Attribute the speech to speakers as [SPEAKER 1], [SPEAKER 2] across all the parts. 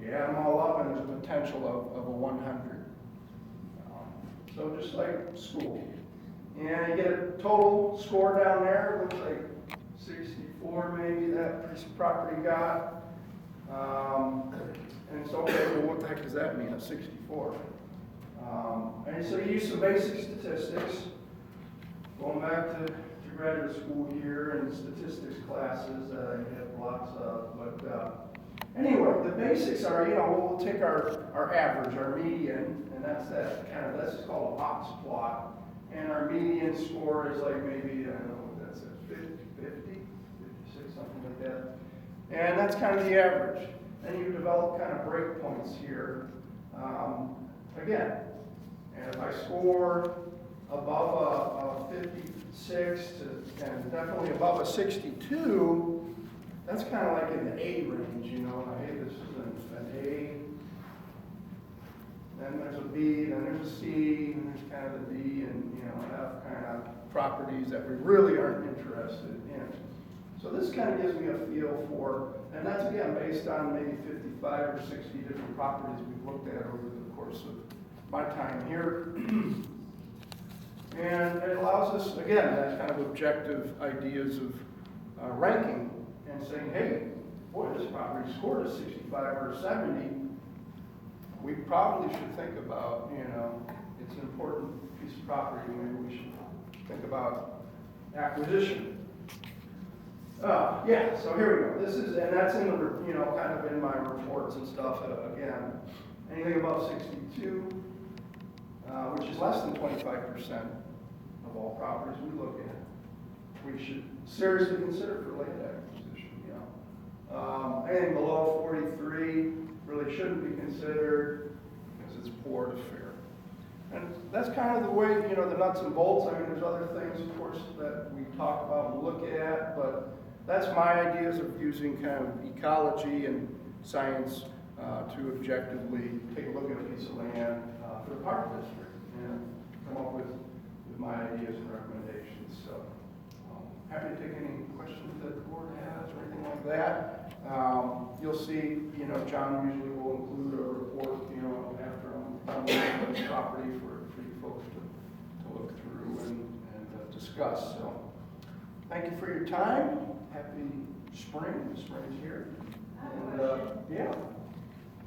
[SPEAKER 1] You add them all up, and there's a potential of a 100. So just like school. And you get a total score down there, looks like 64 maybe that piece of property got. And so, okay, well, what the heck does that mean, a 64? And so you use some basic statistics. Going back to graduate school here and statistics classes that I have lots of. But anyway, the basics are, we'll take our average, our median, and that's just called a box plot. And our median score is like maybe, I don't know what that says, 50, 56, something like that. And that's kind of the average. Then you develop kind of breakpoints here. Again, and if I score above a 56 and definitely above a 62, that's kind of like in the A range, Hey, this is an A. Then there's a B, then there's a C, and there's kind of a D, and F kind of properties that we really aren't interested in. So this kind of gives me a feel for, and that's again based on maybe 55 or 60 different properties we've looked at over the course of my time here. And it allows us, again, that kind of objective ideas of ranking and saying, hey, boy, this property scored a 65 or a 70. We probably should think about, it's an important piece of property. Maybe we should think about acquisition. Yeah, so here we go. And that's in the, kind of in my reports and stuff. Again, anything above 62, which is less than 25% of all properties we look at, we should seriously consider for land acquisition. Anything below 43 really shouldn't be considered because it's poor to fair. And that's kind of the way, the nuts and bolts. I mean, there's other things, of course, that we talk about and look at, but that's my ideas of using kind of ecology and science to objectively take a look at a piece of land for the park district and come up with my ideas and recommendations. So happy to take any questions that the board has or anything like that. You'll see, John usually will include a report, after I'm on the property for you folks to look through and discuss. So thank you for your time. Happy spring. The spring's here. And yeah.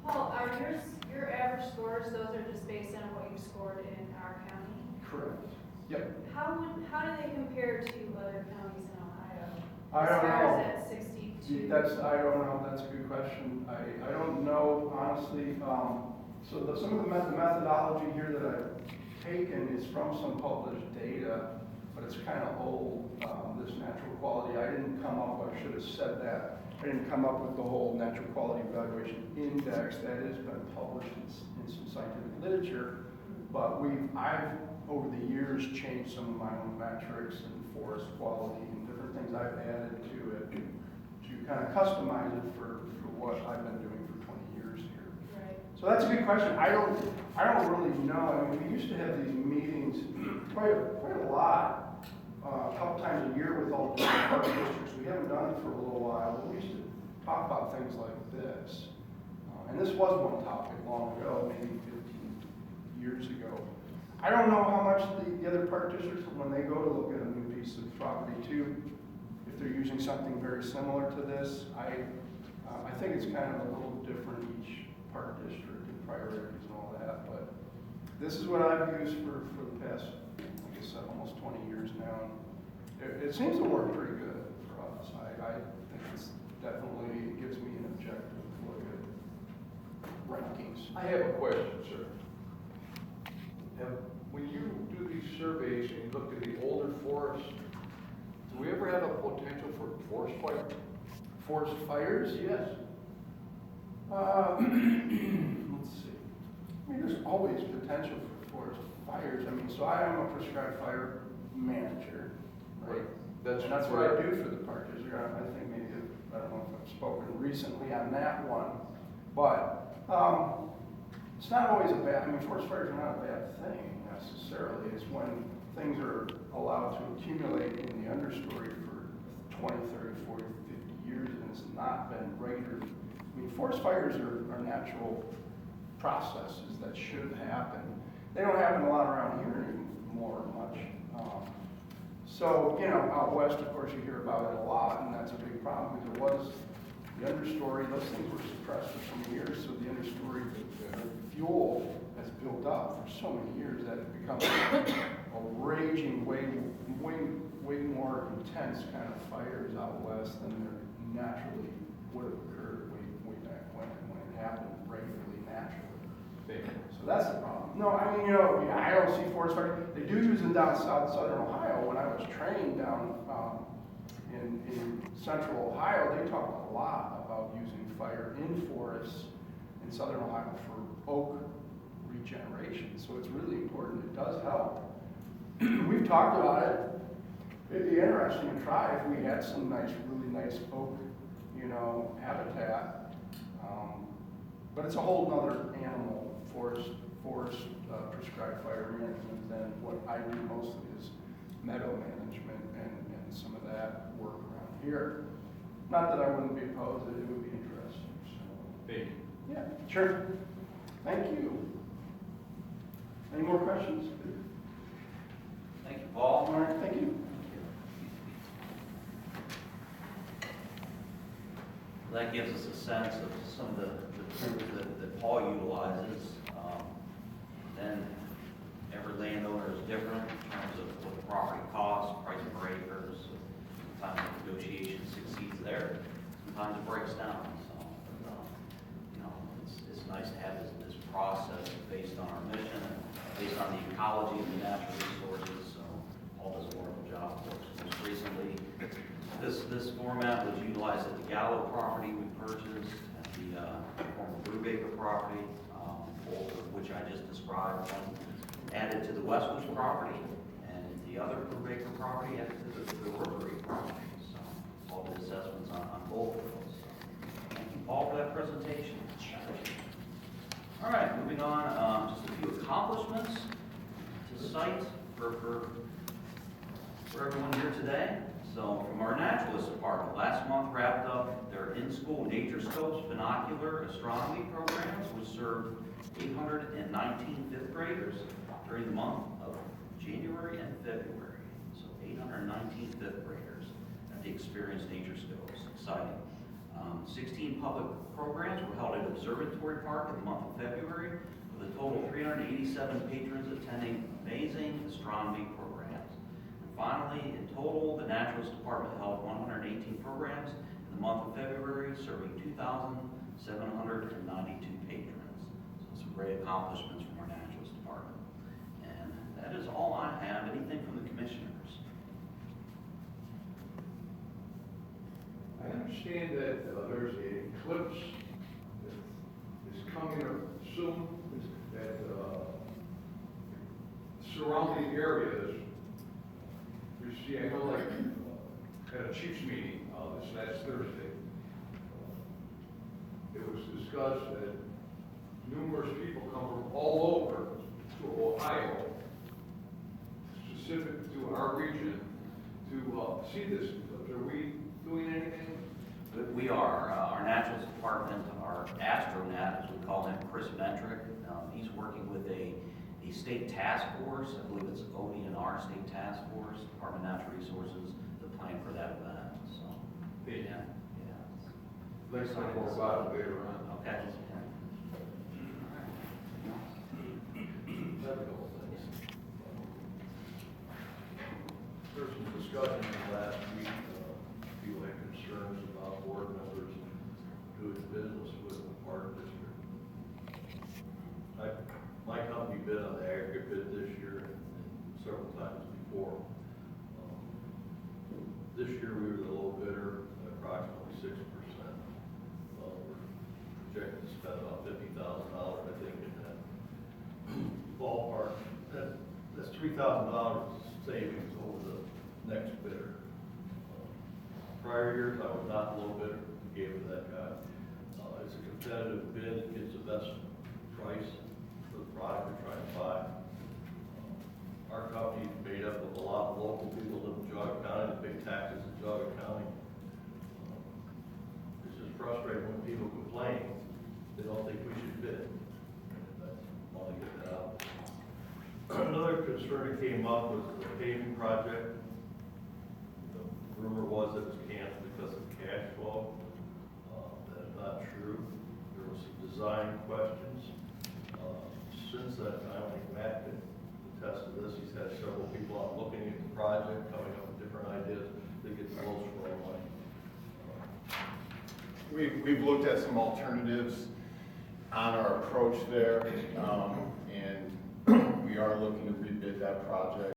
[SPEAKER 2] Paul, are your average scores, those are just based on what you scored in our county?
[SPEAKER 1] Correct. Yep.
[SPEAKER 2] How do they compare to other counties in Ohio?
[SPEAKER 1] I don't know.
[SPEAKER 2] As far as that 62?
[SPEAKER 1] I don't know. That's a good question. I don't know, honestly. So some of the methodology here that I've taken is from some published data, but it's kind of old, this natural quality. I didn't come up, I should have said that. I didn't come up with the whole natural quality evaluation index. That has been published in some scientific literature, but I've over the years changed some of my own metrics and forest quality and different things I've added to it to kind of customize it for what I've been doing for 20 years here.
[SPEAKER 2] Right.
[SPEAKER 1] So that's a good question. I don't really know. I mean, we used to have these meetings quite a lot. A couple times a year with all the different park districts. We haven't done it for a little while, but we used to talk about things like this. And this was one topic long ago, maybe 15 years ago. I don't know how much the other park districts, when they go to look at a new piece of property too, if they're using something very similar to this. I think it's kind of a little different each park district and priorities and all that, but this is what I've used for the past, I guess, almost 20 years now. It seems to work pretty good for us. I think it's definitely, it gives me an objective to look at rankings.
[SPEAKER 3] I have a question, sir. When you do these surveys and you look at the older forests, do we ever have a potential for forest fire?
[SPEAKER 1] Forest fires, yes. Let's see. I mean, there's always potential for forest fires. I mean, so I am a prescribed fire manager, right? That's what I do for the park district. I think maybe, I don't know if I've spoken recently on that one, but it's not always a bad, I mean, forest fires are not a bad thing necessarily. It's when things are allowed to accumulate in the understory for 20, 30, 40, 50 years and it's not been regularly I mean, forest fires are natural processes that should happen. They don't happen a lot around here anymore much. So, you know, out west, of course, you hear about it a lot, and that's a big problem. There was the understory, those things were suppressed for so many years, so the understory, the fuel has built up for so many years that it becomes a raging, way more intense kind of fires out west than there naturally would have occurred way back when it happened regularly, naturally. So that's the problem. No, I mean, you know, yeah, I don't see forest fire. They do use them down southern Ohio. When I was trained down in central Ohio, they talked a lot about using fire in forests in southern Ohio for oak regeneration. So it's really important. It does help. We've talked about it. It'd be interesting to try if we had some really nice oak, you know, habitat. But it's a whole nother animal, forest prescribed fire management than what I do mostly is meadow management and some of that work around here. Not that I wouldn't be opposed, it would be interesting, so.
[SPEAKER 3] Thank you.
[SPEAKER 1] Yeah, sure. Thank you. Any more questions?
[SPEAKER 4] Thank you, Paul.
[SPEAKER 1] All right, thank you.
[SPEAKER 4] That gives us a sense of some of the tools that Paul utilizes. Then every landowner is different in terms of what the property costs, price per acre. Sometimes the negotiation succeeds there, sometimes it breaks down. So, you know, it's nice to have this process based on our mission and based on the ecology and the natural resources. So Paul does a wonderful job for us. Most recently, this format was utilized at the Gallo property we purchased, at the former Brubaker property, both of which I just described. One added to the Westwoods property, and the other Brubaker property added to the Rotary property. So all the assessments on both of those. Thank you, Paul, for that presentation. All right, moving on, just a few accomplishments to cite for everyone here today. So from our naturalist department, last month wrapped up their in-school nature scopes binocular astronomy programs, which served 819 fifth graders during the month of January and February. So 819 fifth graders at the Experience Nature Scopes. Exciting. 16 public programs were held at Observatory Park in the month of February, with a total of 387 patrons attending amazing astronomy programs. And finally, in total, the Naturalist Department held 118 programs in the month of February, serving 2,792 patrons. So some great accomplishments from our Naturalist Department. And that is all I have. Anything from the commissioners?
[SPEAKER 3] I understand that there's an eclipse that is coming up soon, that surrounding areas, you see, I know like at a chief's meeting this last Thursday, it was discussed that numerous people come from all over to Ohio, specific to our region, to see this. Are we doing anything?
[SPEAKER 4] We are. Our Naturalist Department, our astronaut, as we call him, Chris Metrick, he's working with a state task force. I believe it's ODNR State Task Force, Department of Natural Resources, to plan for that event. So, yeah.
[SPEAKER 3] Let's talk more about it later on.
[SPEAKER 4] Okay.
[SPEAKER 5] There's some discussion last week, people had concerns about board members doing business with the park district. My company bid on the aggregate bid this year and several times before. This year we were the low bidder at approximately 6%. We're projected to spend about $50,000, I think, in that ballpark. That's $3,000 savings over the next bidder. Prior years, I was not the low bidder, gave it to that guy. It's a competitive bid, it gets the best price for the product we're trying to buy. Our company is made up of a lot of local people who live in Geauga County, that pay taxes in Geauga County. It's just frustrating when people complain claim, they don't think we should bid. I want to get that out. Another concern that came up was the paving project. The rumor was it was canceled because of cash flow. That is not true. There were some design questions. Since that time, I think Matt can attest to this. He's had several people out looking at the project, coming up with different ideas to get close for our money.
[SPEAKER 6] We've looked at some alternatives on our approach there, and we are looking to rebid that project.